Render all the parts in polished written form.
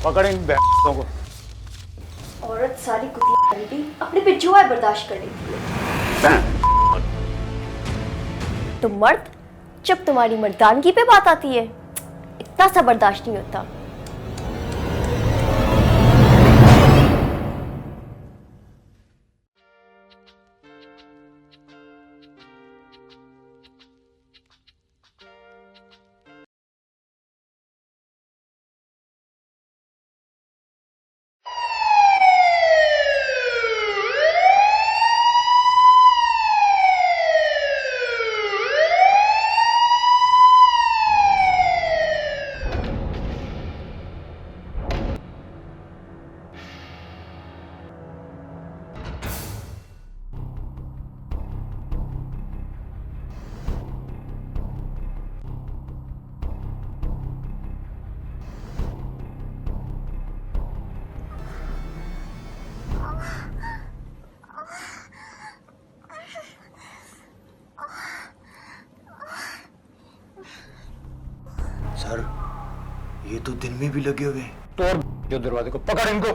पकड़ इन बैठों को। औरत सारी कुतिया रही थी, अपने पे जो है बर्दाश्त कर लेती है। तो मर्द, जब तुम्हारी मर्दानगी पे बात आती है, इतना सा बर्दाश्त नहीं होता। सर, ये तो दिन में भी लगे हुए हैं। तोड़ जो दरवाजे को, पकड़ इनको,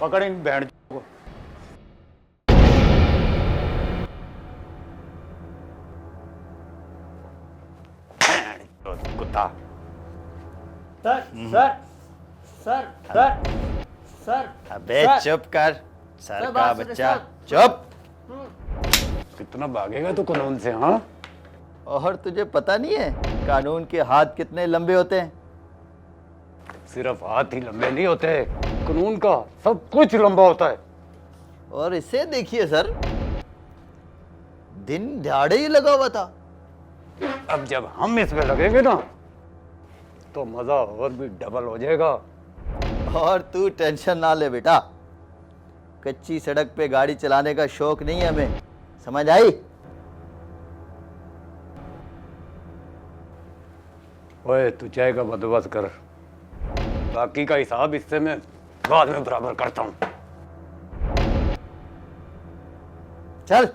पकड़ इन बैंड को। कुत्ता। Sir sir sir sir sir अबे सर, चुप कर, सर सर, का बात सुनिए, बच्चा, सर। चुप। कितना भागेगा तू कानून से? हाँ, और तुझे पता नहीं है कानून के हाथ कितने लंबे होते हैं? सिर्फ हाथ ही लंबे नहीं होते, कानून का सब कुछ लंबा होता है। और इसे देखिए सर, दिन दिहाड़े ही लगा हुआ था। अब जब हम इसमें लगेंगे ना तो मजा और भी डबल हो जाएगा। और तू टेंशन ना ले बेटा, कच्ची सड़क पे गाड़ी चलाने का शौक नहीं है हमें, समझ आई? ओए तू चाय का बंदोबस्त कर, बाकी का हिसाब इससे मैं बाद में बराबर करता हूँ। चल।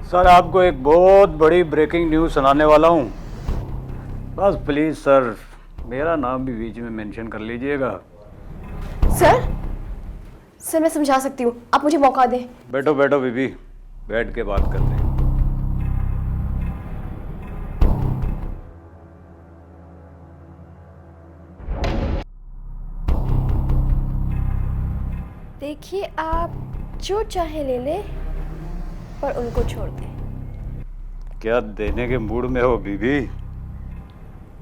सर, आपको एक बहुत बड़ी ब्रेकिंग न्यूज़ सुनाने वाला हूँ। बस प्लीज़ सर, मेरा नाम भी बीच में मेंशन कर लीजिएगा। सर मैं समझा सकती हूँ, आप मुझे मौका दें। बैठो बैठो बीबी, बैठ के बात करते हैं। देखिए, आप जो चाहे ले ले, पर उनको छोड़ दें। क्या देने के मूड में हो बीबी?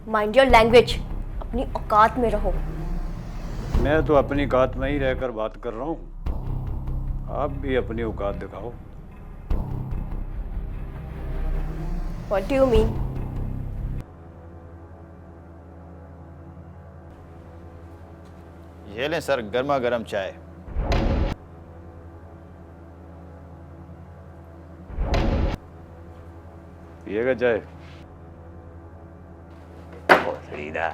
माइंड योर लैंग्वेज, अपनी औकात में रहो। मैं तो अपनी औकात में ही रहकर बात कर रहा हूँ, आप भी अपनी औकात दिखाओ। What do you mean? ये लें सर, गर्मा गर्म चाय। पिएगा चाय? सीधा।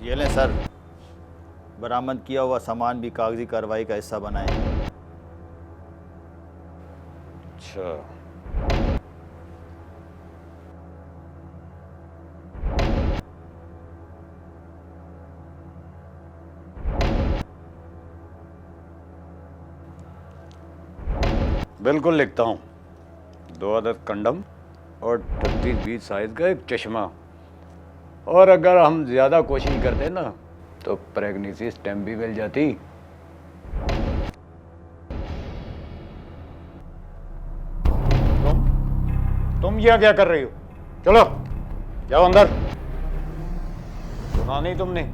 ये लें सर, बरामद किया हुआ सामान भी कागजी कार्रवाई का हिस्सा बनाएं। अच्छा, बिल्कुल लिखता हूँ। 2 अदद कंडम और 38-20 साइज का एक चश्मा, और अगर हम ज़्यादा कोशिश करते ना तो प्रेगनेंसी स्टैम्प भी मिल जाती। तुम यहाँ क्या कर रही हो? चलो जाओ अंदर। सुना नहीं तुमने?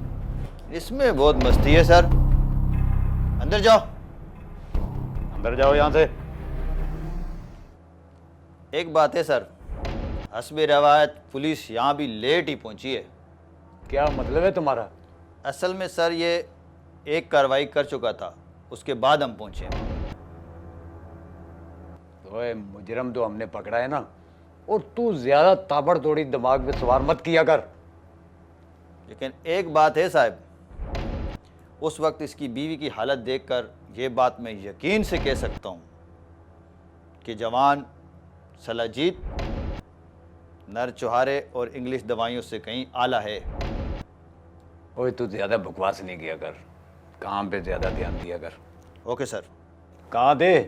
इसमें बहुत मस्ती है सर, अंदर जाओ। अंदर जाओ यहाँ से। एक बात है सर, हस्बे रवायत पुलिस यहाँ भी लेट ही पहुँची है। क्या मतलब है तुम्हारा? असल में सर ये एक कार्रवाई कर चुका था, उसके बाद हम पहुँचे। ओए मुजरम तो हमने पकड़ा है ना, और तू ज्यादा ताबड़तोड़ी दिमाग में सवार मत किया कर। लेकिन एक बात है साहब, उस वक्त इसकी बीवी की हालत देखकर ये बात मैं यकीन से कह सकता हूँ कि जवान सलाजीत नर चुहारे और इंग्लिश दवाइयों से कहीं आला है। ओए तू ज़्यादा बकवास नहीं किया कर, काम पे ज़्यादा ध्यान दिया कर। Okay sir. कहाँ थे?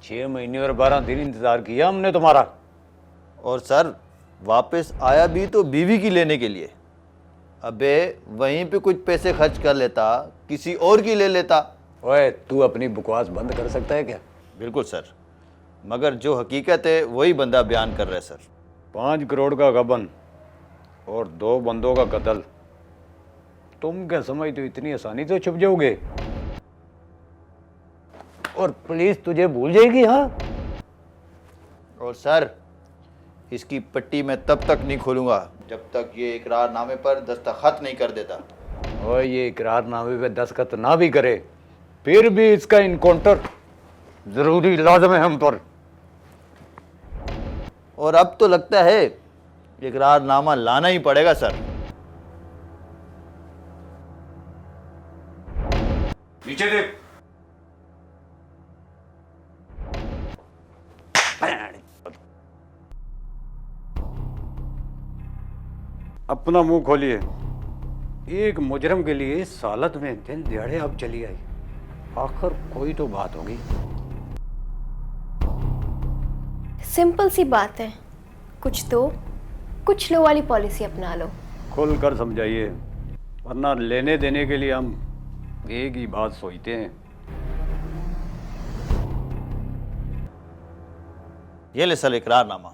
6 महीने और 12 दिन इंतज़ार किया हमने तुम्हारा। और सर वापस आया भी तो बीवी की लेने के लिए। अबे वहीं पे कुछ पैसे खर्च कर लेता, किसी और की ले लेता। ओए तू अपनी बकवास बंद कर सकता है क्या? बिल्कुल सर, मगर जो हकीकत है वही बंदा बयान कर रहा है सर। 5 करोड़ का गबन और 2 बंदों का कत्ल। तुम क्या समझते हो इतनी आसानी से छुप जाओगे? और पुलिस तुझे भूल जाएगी? हाँ। और सर इसकी पट्टी मैं तब तक नहीं खोलूंगा जब तक ये इकरारनामे पर दस्तखत नहीं कर देता। और ये इकरारनामे पे दस्तखत ना भी करे फिर भी इसका इनकाउंटर जरूरी लाजम है हम पर। और अब तो लगता है इकरारनामा लाना ही पड़ेगा सर। नीचे देख। अपना मुंह खोलिए। एक मुजरम के लिए इस हालत में दिन दिहाड़े अब चली आई। आखिर कोई तो बात होगी। सिंपल सी बात है, कुछ दो कुछ लो वाली पॉलिसी अपना लो। खुल कर समझाइए, वरना लेने देने के लिए हम एक ही बात सोचते हैं। ये ले सर इकरारनामा।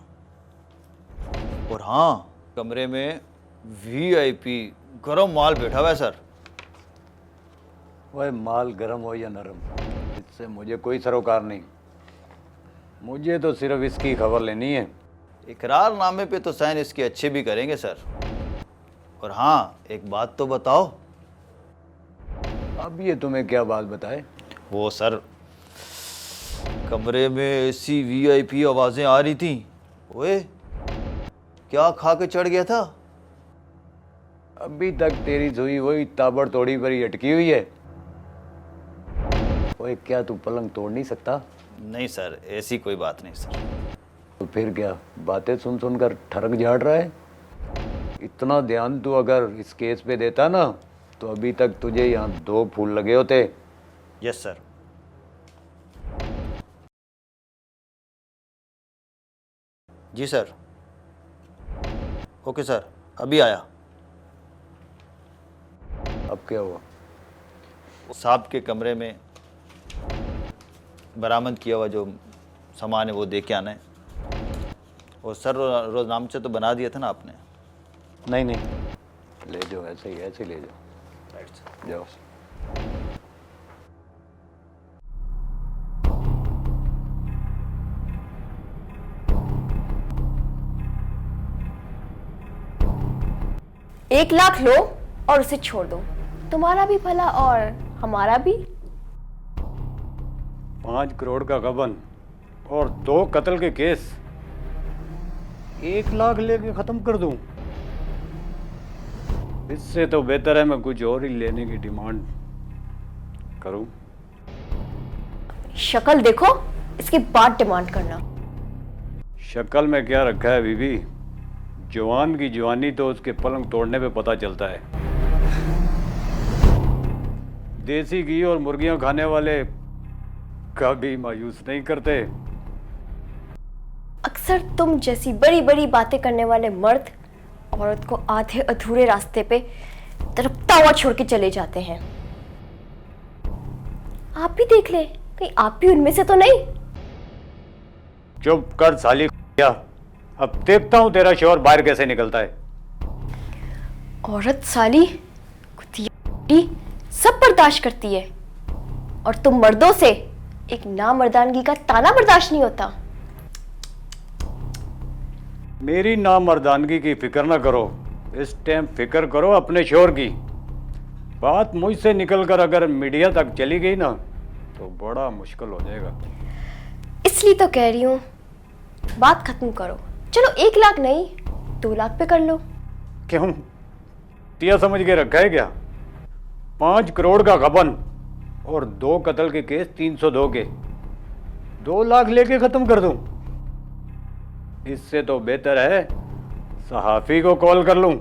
और हाँ, कमरे में वीआईपी गरम माल बैठा हुआ है सर। वह माल गरम हो या नरम, इससे मुझे कोई सरोकार नहीं। मुझे तो सिर्फ इसकी खबर लेनी है। इकरारनामे पे तो साइन इसके अच्छे भी करेंगे सर। और हाँ, एक बात तो बताओ। अब ये तुम्हें क्या बात बताए? वो सर, कमरे में ऐसी वीआईपी आवाजें आ रही थी। ओए, क्या खा के चढ़ गया था? अभी तक तेरी सुई वही ताबड़तोड़ी पर ही अटकी हुई है। ओए क्या तू पलंग तोड़ नहीं सकता? नहीं सर, ऐसी कोई बात नहीं सर। तो फिर क्या बातें सुन सुनकर ठरक झाड़ रहा है? इतना ध्यान तू अगर इस केस पे देता ना तो अभी तक तुझे यहाँ 2 फूल लगे होते। Yes sir. जी सर। ओके सर, अभी आया। अब क्या हुआ? साहब के कमरे में बरामद किया हुआ जो सामान है वो दे के आना है। और सर रोजनामचे तो बना दिया था ना आपने? नहीं नहीं, ले जाओ, ऐसे ही ले जाओ। Right sir. जाओ। एक लाख लो और उसे छोड़ दो, तुम्हारा भी भला और हमारा भी। 5 करोड़ का गबन और 2 कत्ल के केस 1 लाख लेके खत्म कर दूं? इससे तो बेहतर है मैं कुछ और ही लेने की डिमांड करूं। शक्ल देखो, इसके बाद डिमांड करना। शक्ल में क्या रखा है बीबी? जवान की जवानी तो उसके पलंग तोड़ने पे पता चलता है। देसी घी और मुर्गियां खाने वाले कभी मायूस नहीं करते। अक्सर तुम जैसी बड़ी बड़ी बातें करने वाले मर्द औरत को आधे अधूरे रास्ते पे तड़पता हुआ छोड़ के चले जाते हैं। आप भी देख ले, कहीं आप भी उनमें से तो नहीं। चुप कर साली। क्या अब देखता हूं तेरा शोर बाहर कैसे निकलता है। औरत साली कुतिया सब बर्दाश्त करती है और तुम मर्दों से एक नामर्दानगी का ताना बर्दाश्त नहीं होता। मेरी नामर्दानगी की फिक्र ना करो, इस टाइम फिक्र करो अपने शोर की। बात मुझसे निकलकर अगर मीडिया तक चली गई ना तो बड़ा मुश्किल हो जाएगा। इसलिए तो कह रही हूँ, बात खत्म करो। चलो 1 लाख नहीं 2 लाख पे कर लो। क्यों? तिया समझ के रखा है क्या? 5 करोड़ का गबन और 2 कत्ल के केस 302 के, 2 लाख लेके खत्म कर दूं। इससे तो बेहतर है सहाफी को कॉल कर लूं।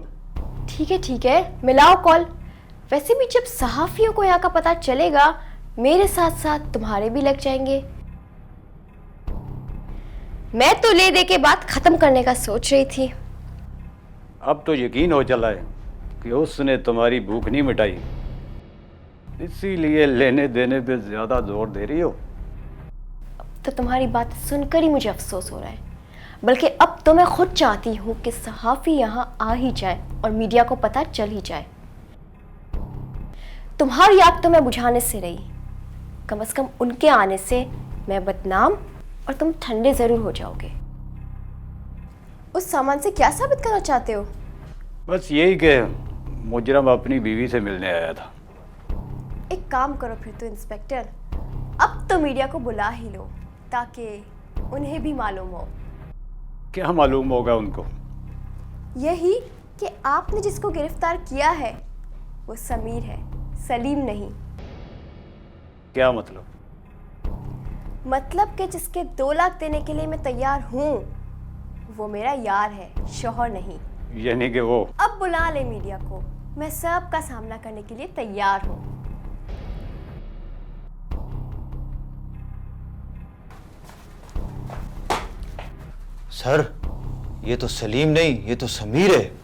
ठीक है, मिलाओ कॉल। वैसे भी जब सहाफियों को यहाँ का पता चलेगा, मेरे साथ साथ तुम्हारे भी लग जाएंगे। मैं तो ले दे के बात खत्म करने का सोच रही थी। अब तो यकीन हो चला है कि उसने तुम्हारी भूख नहीं मिटाई, इसीलिए लेने देने पे ज्यादा जोर दे रही हो। तो तुम्हारी बात सुनकर ही मुझे अफसोस हो रहा है, बल्कि अब तो मैं खुद चाहती हूँ कि सहाफी यहाँ आ ही जाए और मीडिया को पता चल ही जाए। तुम्हारी आग तो मैं बुझाने से रही, कम से कम उनके आने से मैं बदनाम और तुम ठंडे जरूर हो जाओगे। उस सामान से क्या साबित करना चाहते हो? बस यही कि मुजरम अपनी बीवी से मिलने आया था। एक काम करो फिर तो इंस्पेक्टर, अब तो मीडिया को बुला ही लो ताकि उन्हें भी मालूम हो। क्या मालूम होगा उनको? यही कि आपने जिसको गिरफ्तार किया है वो समीर है, सलीम नहीं। क्या मतलब? मतलब कि जिसके 2 लाख देने के लिए मैं तैयार हूँ वो मेरा यार है, शौहर नहीं। यानी कि वो अब बुला ले मीडिया को, मैं सब का सामना करने के लिए तैयार हूँ। सर, ये तो सलीम नहीं, ये तो समीर है।